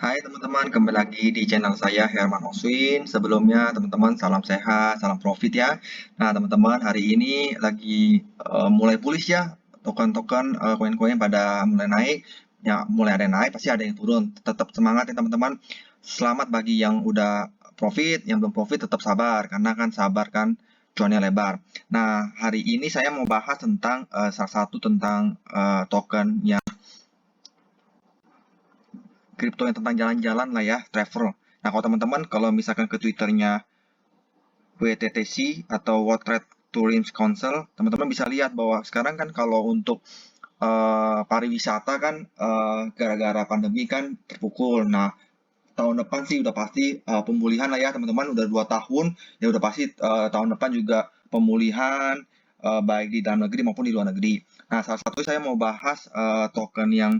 Hai teman-teman, kembali lagi di channel saya Herman Oswin. Sebelumnya teman-teman salam sehat, salam profit ya. Nah teman-teman hari ini lagi mulai bullish ya, token-token koin-koin pada mulai naik. Ya mulai ada yang naik, pasti ada yang turun. Tetap semangat ya teman-teman. Selamat bagi yang udah profit, yang belum profit tetap sabar karena kan sabar kan cuannya lebar. Nah hari ini saya mau bahas tentang salah satu tentang token yang kripto yang tentang jalan-jalan lah ya, travel. Nah, kalau teman-teman kalau misalkan ke Twitternya WTTC atau World Trade Tourism Council, teman-teman bisa lihat bahwa sekarang kan kalau untuk pariwisata kan gara-gara pandemi kan terpukul. Nah, tahun depan sih udah pasti pemulihan lah ya teman-teman. Udah 2 tahun, ya udah pasti tahun depan juga pemulihan baik di dalam negeri maupun di luar negeri. Nah, salah satu saya mau bahas token yang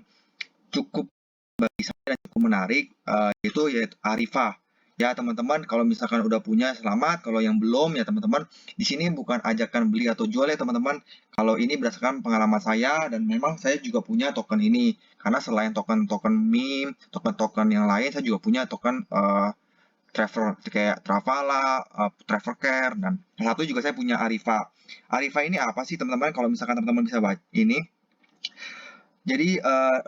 cukup bagi saya dan cukup menarik yaitu Arifa. Ya teman-teman, kalau misalkan udah punya selamat, kalau yang belum ya teman-teman, di sini bukan ajakan beli atau jual ya teman-teman. Kalau ini berdasarkan pengalaman saya dan memang saya juga punya token ini. Karena selain token-token meme, token-token yang lain, saya juga punya token travel kayak Travala, Travelcare dan salah satu juga saya punya Arifa. Arifa ini apa sih teman-teman? Kalau misalkan teman-teman bisa baca ini, jadi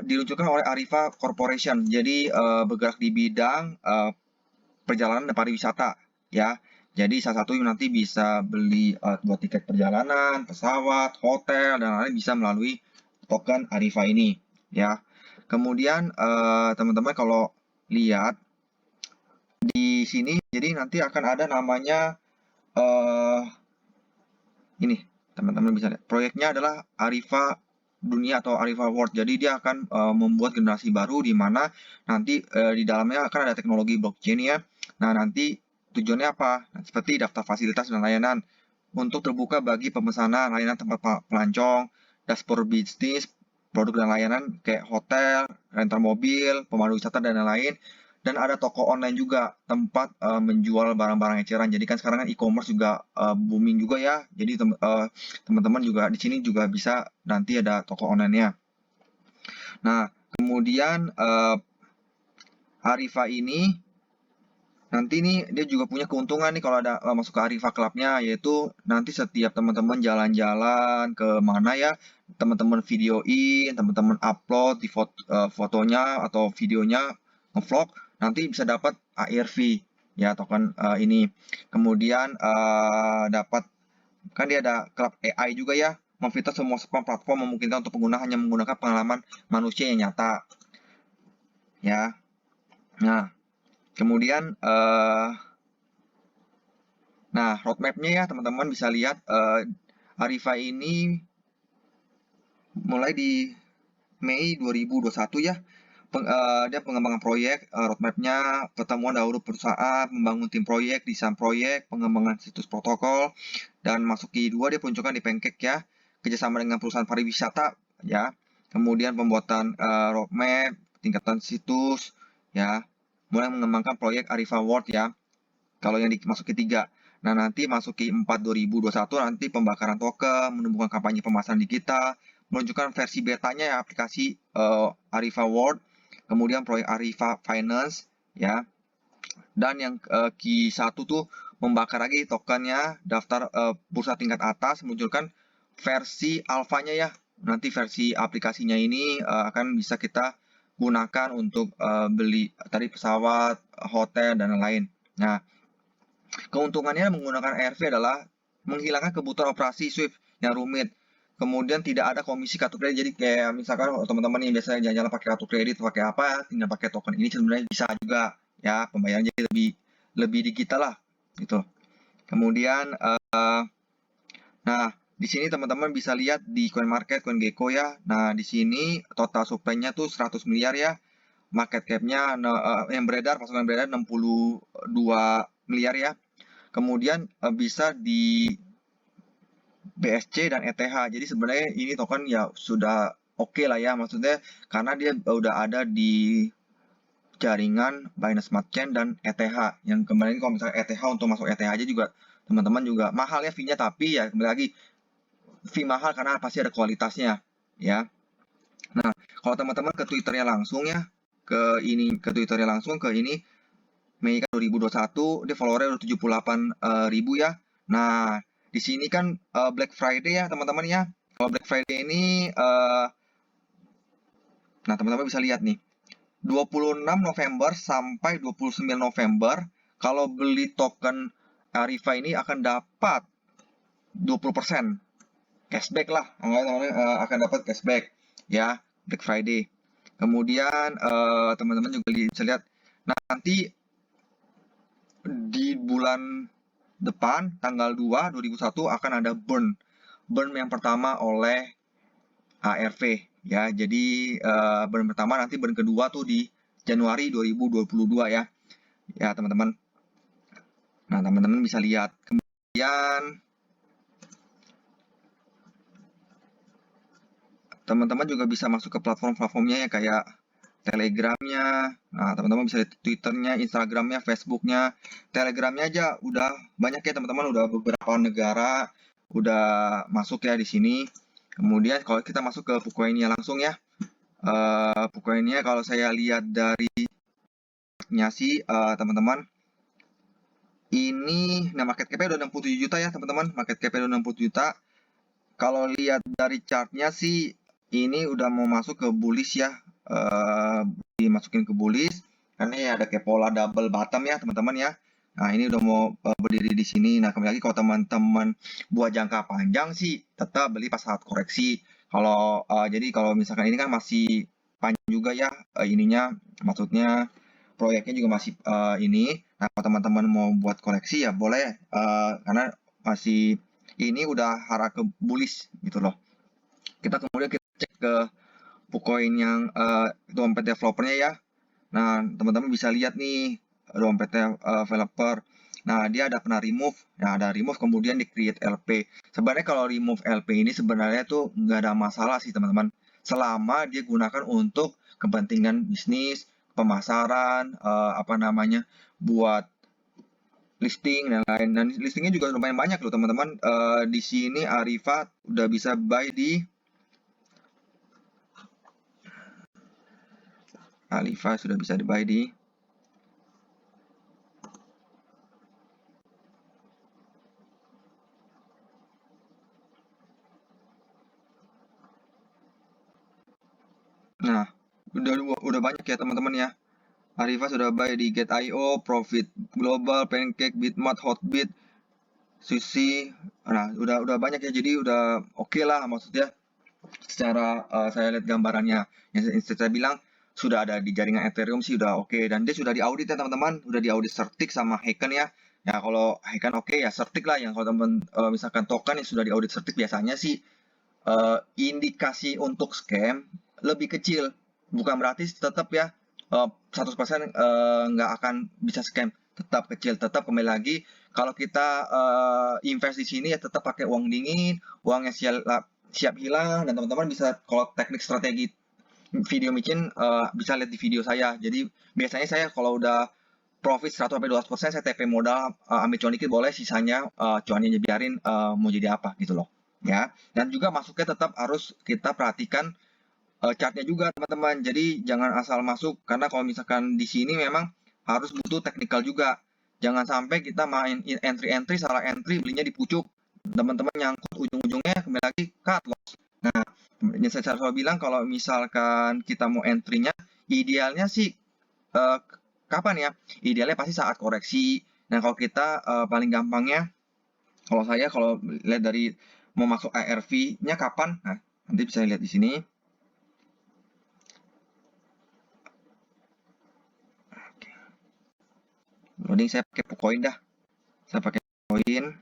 diluncurkan oleh Arifa Corporation. Jadi bergerak di bidang perjalanan dan pariwisata ya. Jadi salah satu yang nanti bisa beli buat tiket perjalanan, pesawat, hotel dan lain-lain bisa melalui token Arifa ini ya. Kemudian teman-teman kalau lihat di sini jadi nanti akan ada namanya eh ini teman-teman bisa lihat. Proyeknya adalah Arifa Dunia atau Arifa World. Jadi dia akan membuat generasi baru di mana nanti di dalamnya akan ada teknologi blockchain ya. Nah, nanti tujuannya apa? Nah, seperti daftar fasilitas dan layanan untuk terbuka bagi pemesanan layanan tempat pelancong, dashboard bisnis, produk dan layanan kayak hotel, rental mobil, pemandu wisata dan lain-lain. Dan ada toko online juga tempat menjual barang-barang eceran. Jadi kan sekarang kan e-commerce juga booming juga ya. Jadi teman-teman juga di sini juga bisa nanti ada toko online-nya. Nah, kemudian Arifa ini nanti nih dia juga punya keuntungan nih kalau ada masuk ke Arifa Club-nya, yaitu nanti setiap teman-teman jalan-jalan ke mana ya, teman-teman videoin, teman-teman upload di fotonya atau videonya, ngevlog, nanti bisa dapat ARV ya token ini. Kemudian dapat kan dia ada klub AI juga ya, memfitur semua platform memungkinkan untuk pengguna hanya menggunakan pengalaman manusia yang nyata ya. Nah, kemudian nah, roadmap-nya ya teman-teman bisa lihat Arifa ini mulai di Mei 2021 ya. Dia pengembangan proyek, roadmap-nya pertemuan dahulu perusahaan, membangun tim proyek, desain proyek, pengembangan situs protokol, dan masuk Q2 dia peluncuran di Pancake ya, kerjasama dengan perusahaan pariwisata ya, kemudian pembuatan roadmap, tingkatan situs ya, mulai mengembangkan proyek Arifa World ya, kalau yang masuk Q3. Nah, nanti masuk Q4 2021 nanti pembakaran token, menumbuhkan kampanye pemasaran digital, menunjukkan versi betanya ya aplikasi Arifa World, kemudian proyek Arifa Finance ya. Dan yang Q1 tuh membakar lagi tokennya, daftar bursa tingkat atas, munculkan versi alfanya ya. Nanti versi aplikasinya ini akan bisa kita gunakan untuk beli tadi pesawat, hotel dan lain-lain. Nah, keuntungannya menggunakan ARV adalah menghilangkan kebutuhan operasi Swift yang rumit. Kemudian tidak ada komisi kartu kredit. Jadi kayak misalkan teman-teman yang biasanya jalan-jalan pakai kartu kredit pakai apa, tinggal pakai token ini sebenarnya bisa juga ya, pembayarannya lebih digital lah gitu. Kemudian nah, di sini teman-teman bisa lihat di coin market CoinGecko ya. Nah, di sini total supply-nya tuh 100 miliar ya. Market cap-nya yang beredar, pasokan yang beredar 62 miliar ya. Kemudian bisa di BSC dan ETH. Jadi sebenarnya ini token ya sudah oke lah ya, maksudnya karena dia udah ada di jaringan Binance Smart Chain dan ETH. Yang kemarin kalau misalnya ETH untuk masuk ETH aja juga teman-teman juga mahal ya fee-nya, tapi ya kembali lagi fee mahal karena pasti ada kualitasnya ya. Nah, kalau teman-teman ke Twitternya langsung ya, ke ini, ke Twitternya langsung ke ini Mei 2021, dia followernya udah 78.000 ya. Nah, di sini kan Black Friday ya teman-teman ya. Kalau Black Friday ini, nah teman-teman bisa lihat nih, 26 November sampai 29 November, kalau beli token Arifa ini akan dapat 20% cashback lah, akan dapat cashback ya, Black Friday. Kemudian teman-teman juga bisa lihat, nah nanti di bulan depan tanggal 2 2001 akan ada burn yang pertama oleh ARV ya. Jadi burn pertama, nanti burn kedua tuh di Januari 2022 ya. Ya, teman-teman. Nah, teman-teman bisa lihat. Kemudian teman-teman juga bisa masuk ke platform-platformnya ya, kayak Telegramnya. Nah, teman-teman bisa lihat Twitternya, Instagramnya, Facebooknya, Telegramnya aja udah banyak ya teman-teman, udah beberapa negara udah masuk ya di sini. Kemudian kalau kita masuk ke Pukoinnya langsung ya, Pukoinnya kalau saya lihat dari sih teman-teman, ini nah market cap-nya udah 67 juta ya teman-teman, market cap-nya udah 60 juta. Kalau lihat dari chartnya sih ini udah mau masuk ke bullish ya, dimasukin ke bullish karena ya ada kayak pola double bottom ya teman-teman ya. Nah ini udah mau berdiri di sini. Nah kembali lagi, kalau teman-teman buat jangka panjang sih tetap beli pas saat koreksi. Kalau jadi kalau misalkan ini kan masih panjang juga ya, ininya maksudnya proyeknya juga masih ini. Nah kalau teman-teman mau buat koreksi ya boleh, karena masih ini udah arah ke bullish gitu loh. Kemudian kita cek ke Pukoin yang dompet developernya ya. Nah, teman-teman bisa lihat nih dompet developer. Nah, dia ada pernah remove. Nah, ada remove kemudian di create LP. Sebenarnya kalau remove LP ini sebenarnya tuh nggak ada masalah sih teman-teman. Selama dia gunakan untuk kepentingan bisnis, pemasaran, apa namanya, buat listing dan lain, dan listingnya juga lumayan banyak loh teman-teman. Di sini Arifa udah bisa buy di Arifa sudah bisa di buy di nah udah banyak ya teman-teman ya. Arifa sudah buy di Get.io, Profit Global, Pancake, Bitmart, Hotbit, Sushi. Nah, udah banyak ya. Jadi udah oke lah maksudnya. Secara saya lihat gambarannya, yang saya bilang sudah ada di jaringan Ethereum sih udah oke, dan dia sudah diaudit ya teman-teman, udah diaudit Certik sama Heiken ya. Ya kalau Heiken oke ya, Certik lah yang kalau teman misalkan token yang sudah diaudit Certik biasanya sih indikasi untuk scam lebih kecil. Bukan berarti tetap ya 100% nggak akan bisa scam. Tetap kecil, tetap kembali lagi. Kalau kita invest di sini ya tetap pakai uang dingin, uangnya siap hilang, dan teman-teman bisa, kalau teknik strategi video micin bisa lihat di video saya. Jadi biasanya saya kalau udah profit 100-200% saya TP modal, ambil cuan dikit boleh, sisanya cuannya biarin mau jadi apa gitu loh ya. Dan juga masuknya tetap harus kita perhatikan chartnya juga teman-teman. Jadi jangan asal masuk, karena kalau misalkan di sini memang harus butuh teknikal juga. Jangan sampai kita main entry salah entry, belinya di pucuk, teman-teman nyangkut, ujung-ujungnya kembali lagi cut loss. Nah, yang saya selalu bilang kalau misalkan kita mau entry-nya, idealnya sih kapan ya? Idealnya pasti saat koreksi. Nah, kalau kita paling gampangnya, kalau saya kalau lihat dari mau masuk ARV-nya kapan? Nah, nanti bisa lihat di sini. Loading saya pakai Pukoin dah. Saya pakai Pukoin.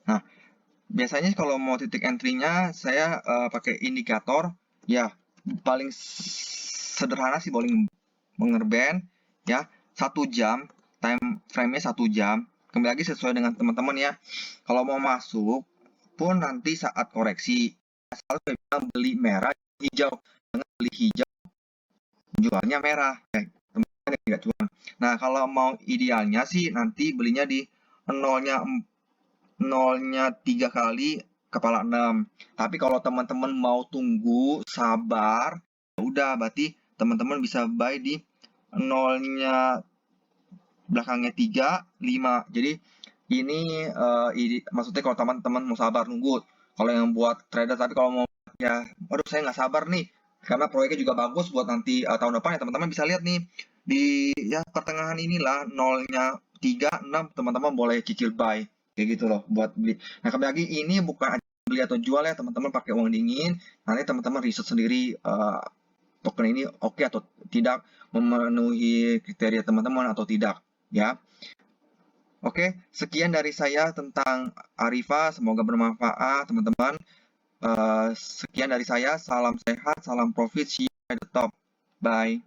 Nah, biasanya kalau mau titik entry-nya saya pakai indikator. Ya, paling sederhana sih bowling mengerband ya, 1 jam, time frame-nya 1 jam. Kembali lagi sesuai dengan teman-teman ya. Kalau mau masuk pun nanti saat koreksi, selalu saya bilang beli merah hijau, jangan beli hijau jualnya merah ya, teman-teman tidak cuan. Nah, kalau mau idealnya sih nanti belinya di nolnya 3 kali kepala 6. Tapi kalau teman-teman mau tunggu, sabar, ya udah berarti teman-teman bisa buy di nolnya belakangnya 3, 5. Jadi ini maksudnya kalau teman-teman mau sabar nunggu. Kalau yang buat trader, tapi kalau mau ya, aduh saya nggak sabar nih, karena proyeknya juga bagus buat nanti tahun depan ya teman-teman bisa lihat nih di ya pertengahan inilah nolnya 3, 6 teman-teman boleh cicil buy kayak gitu loh buat beli. Nah kembali lagi ini bukan beli atau jual ya teman-teman, pakai uang dingin. Nanti teman-teman riset sendiri token ini oke atau tidak, memenuhi kriteria teman-teman atau tidak ya. Oke, sekian dari saya tentang Arifa. Semoga bermanfaat, teman-teman. Sekian dari saya. Salam sehat, salam profit. See you at the top. Bye.